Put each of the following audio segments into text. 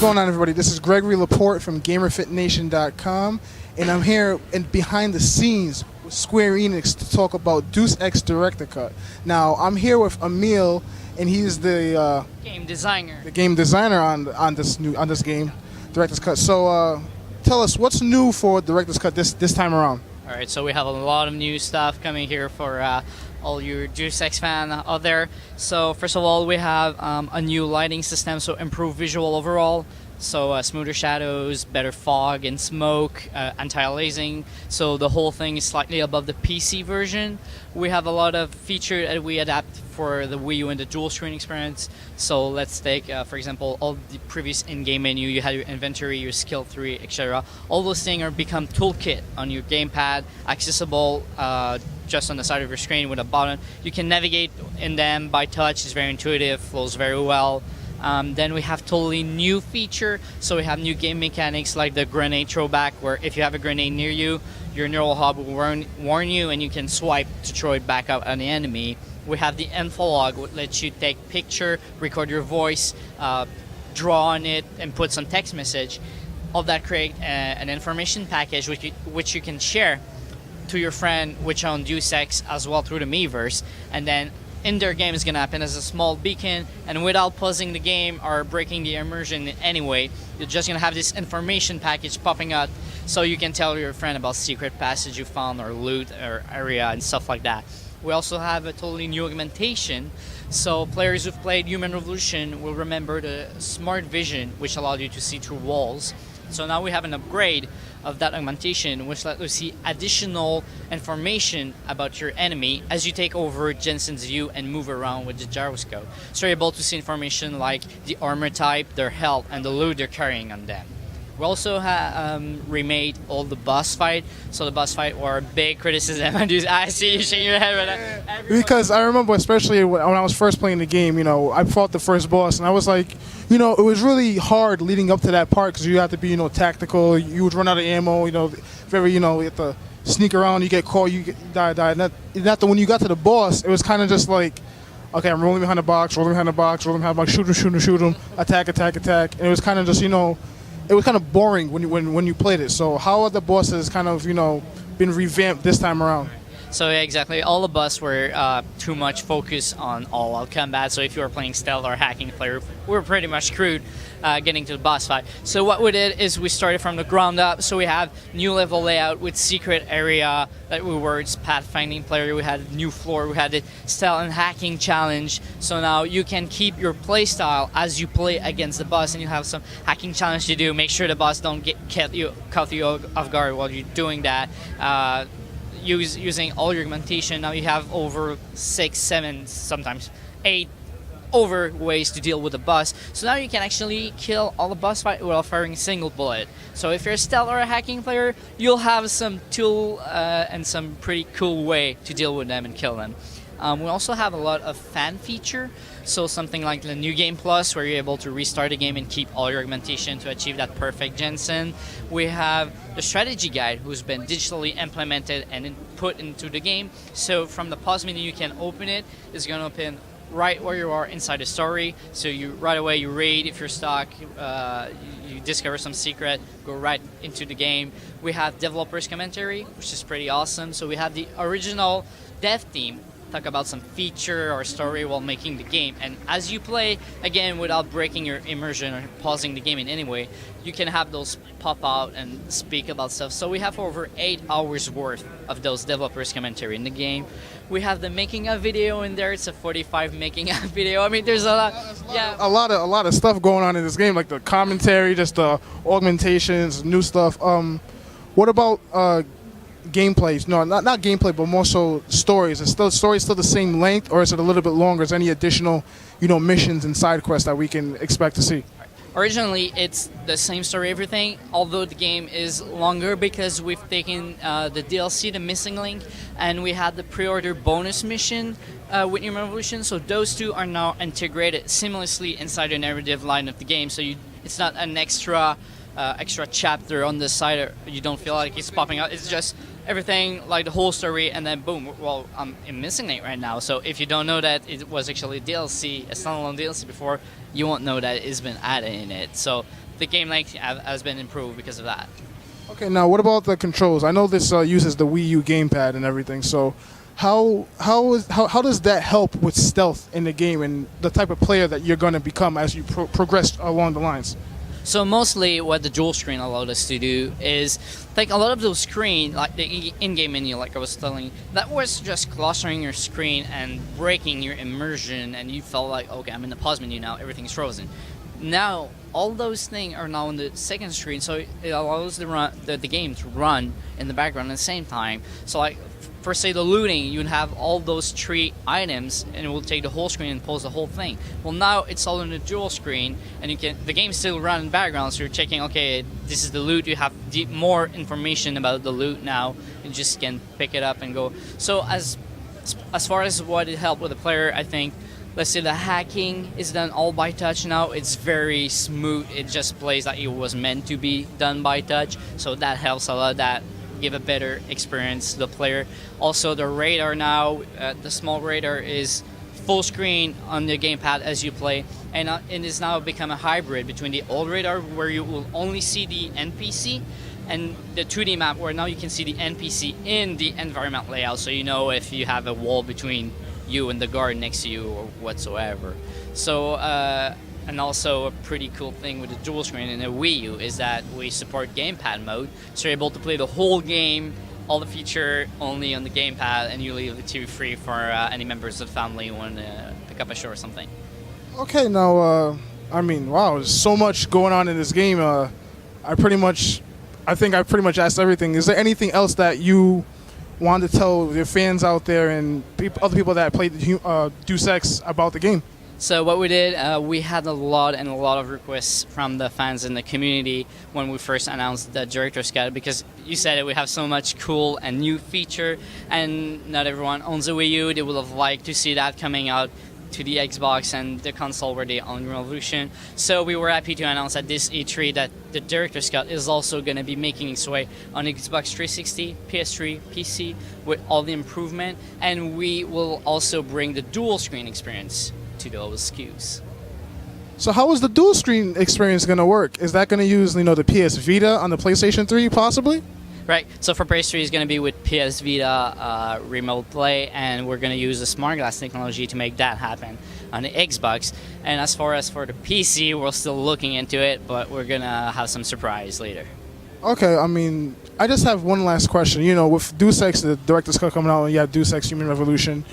going on, everybody? This is Gregory Laporte from GamerFitNation.com, and I'm here behind the scenes with Square Enix to talk about Deus Ex Directors Cut. Now, I'm here with Emile, and he's the game designer. The game designer on this game, Directors Cut. So, tell us what's new for Directors Cut this time around. All right, so we have a lot of new stuff coming here for all your Deus Ex fan out there. So first of all, we have a new lighting system, so improved visual overall. So smoother shadows, better fog and smoke, anti-aliasing. So the whole thing is slightly above the PC version. We have a lot of features that we adapt for the Wii U and the dual screen experience. So let's take, for example, all the previous in-game menu. You had your inventory, your skill tree, etc. All those things are become toolkit on your gamepad, accessible just on the side of your screen with a button. You can navigate in them by touch. It's very intuitive, flows very well. Then we have totally new feature. So we have new game mechanics like the grenade throwback, where if you have a grenade near you, your neural hub will warn you and you can swipe to throw it back out at the enemy. We have the info log, which lets you take picture, record your voice, draw on it, and put some text message. All that create an information package which you can share to your friend, which on Deus Ex as well through the Miiverse, and then in their game is going to happen as a small beacon, and without pausing the game or breaking the immersion in any way, you're just going to have this information package popping up so you can tell your friend about secret passage you found or loot or area and stuff like that. We also have a totally new augmentation, so players who've played Human Revolution will remember the smart vision, which allowed you to see through walls. So now we have an upgrade of that augmentation, which lets you see additional information about your enemy as you take over Jensen's view and move around with the gyroscope. So you're able to see information like the armor type, their health, and the loot they're carrying on them. We also remade all the boss fight. So the boss fight were a big criticism. I see you shaking your head right now. Because I remember, especially when I was first playing the game, I fought the first boss, and I was like, it was really hard leading up to that part because you have to be, tactical. You would run out of ammo. Very, you have to sneak around. You get caught. You die. And when you got to the boss, it was kind of just like, okay, I'm rolling behind the box, shoot him, attack. And it was kind of just, it was kind of boring when you played it. So how are the bosses kind of been revamped this time around? So yeah, exactly. All the bosses were too much focused on all-out combat. So if you were playing stealth or hacking player, we were pretty much screwed getting to the boss fight. So what we did is we started from the ground up. So we have new level layout with secret area that we were pathfinding player. We had new floor. We had the stealth and hacking challenge. So now you can keep your play style as you play against the boss, and you have some hacking challenge to do. Make sure the boss don't caught you off guard while you're doing that. Using all your augmentation, now you have over 6, 7, sometimes 8 over ways to deal with the boss. So now you can actually kill all the boss fight without firing a single bullet. So if you're a stealth or a hacking player, you'll have some tool and some pretty cool way to deal with them and kill them. We also have a lot of fan feature, so something like the New Game Plus, where you're able to restart the game and keep all your augmentation to achieve that perfect Jensen. We have the strategy guide, who's been digitally implemented and put into the game. So from the pause menu, you can open it. It's going to open right where you are inside the story. So right away you raid if you're stuck, you discover some secret, go right into the game. We have developers commentary, which is pretty awesome. So we have the original dev team talk about some feature or story while making the game, and as you play, again, without breaking your immersion or pausing the game in any way, you can have those pop out and speak about stuff. So we have over 8 hours worth of those developers commentary in the game. We have the making of video in there. It's a 45 making of video. I mean, there's a lot. Yeah, a lot of stuff going on in this game, like the commentary, just the augmentations, new stuff. What about gameplays? No, not gameplay, but more so stories. Is story still the same length, or is it a little bit longer? Is there any additional, missions and side quests that we can expect to see? Originally, it's the same story, everything, although the game is longer because we've taken the DLC, the Missing Link, and we had the pre-order bonus mission with Human Revolution. So those two are now integrated seamlessly inside the narrative line of the game. So it's not an extra chapter on the side. You don't feel like it's popping out. It's just everything, like the whole story, and then boom, well, I'm missing it right now. So if you don't know that it was actually DLC, a standalone DLC before, you won't know that it's been added in it. So the game length has been improved because of that. Okay, now what about the controls? I know this uses the Wii U gamepad and everything. So, how does that help with stealth in the game and the type of player that you're going to become as you progress along the lines? So mostly what the dual screen allowed us to do is, like a lot of those screen, like the in-game menu, like I was telling you, that was just clustering your screen and breaking your immersion, and you felt like, okay, I'm in the pause menu now, everything's frozen. Now, all those things are now on the second screen, so it allows the game to run in the background at the same time. So like, for say the looting, you'd have all those 3 items, and it will take the whole screen and pause the whole thing. Well, now it's all on the dual screen, and the game still run in the background, so you're checking, okay, this is the loot, you have more information about the loot now, you just can pick it up and go. So as far as what it helped with the player, I think, let's say the hacking is done all by touch now. It's very smooth. It just plays like it was meant to be done by touch. So that helps a lot. That give a better experience to the player. Also, the radar now, the small radar is full screen on the gamepad as you play, and it is now become a hybrid between the old radar where you will only see the NPC and the 2D map where now you can see the NPC in the environment layout, so you know if you have a wall between you and the guard next to you or whatsoever. So and also a pretty cool thing with the dual screen in the Wii U is that we support gamepad mode, so you're able to play the whole game, all the feature only on the gamepad, and you leave the TV free for any members of the family who want to pick up a show or something. Okay, now I mean, wow, there's so much going on in this game. I think I pretty much asked everything. Is there anything else that you want to tell your fans out there and other people that played Deus Ex about the game? So what we did, we had a lot of requests from the fans in the community when we first announced the Director's Cut, because you said it, we have so much cool and new feature, and not everyone owns a Wii U. They would have liked to see that coming out to the Xbox and the console where they own Revolution. So we were happy to announce at this E3 that the Director's Cut is also going to be making its way on Xbox 360, PS3, PC with all the improvement, and we will also bring the dual screen experience to those SKUs. So how is the dual screen experience going to work? Is that going to use, the PS Vita on the PlayStation 3 possibly? Right, so for PS3 it's going to be with PS Vita remote play, and we're going to use the smart glass technology to make that happen on the Xbox. And as far as for the PC, we're still looking into it, but we're going to have some surprise later. Okay, I mean, I just have one last question. With Deus Ex, the Director's Cut coming out, and you have Deus Ex Human Revolution,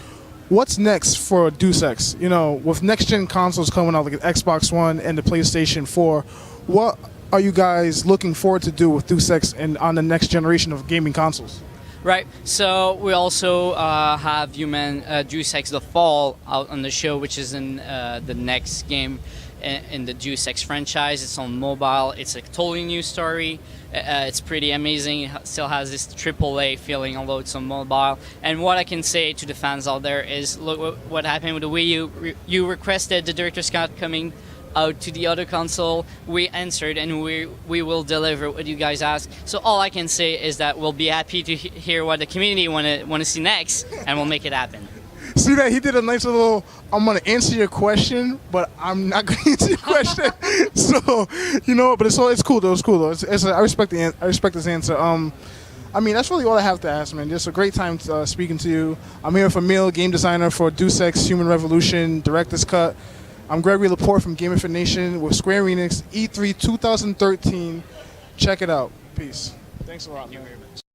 what's next for Deus Ex? With next-gen consoles coming out, like the Xbox One and the PlayStation 4, what are you guys looking forward to do with Deus Ex and on the next generation of gaming consoles? Right, so we also have Deus Ex The Fall out on the show, which is in the next game in the Deus Ex franchise. It's on mobile. It's a totally new story. It's pretty amazing. It still has this AAA feeling, although it's on mobile. And what I can say to the fans out there is, look what happened with the Wii U. You requested the Director's Cut coming out to the other console. We answered, and we will deliver what you guys ask. So all I can say is that we'll be happy to hear what the community want to see next, and we'll make it happen. See that he did a nice little, I'm going to answer your question, but I'm not going to answer your question. So, but it's cool though. It's cool though. I respect his answer. I mean, that's really all I have to ask, man. Just a great time speaking to you. I'm here with Emile, game designer for Deus Ex Human Revolution, Director's Cut. I'm Gregory Laporte from GamerFitNation with Square Enix E3 2013. Check it out. Peace. Thanks a lot, man.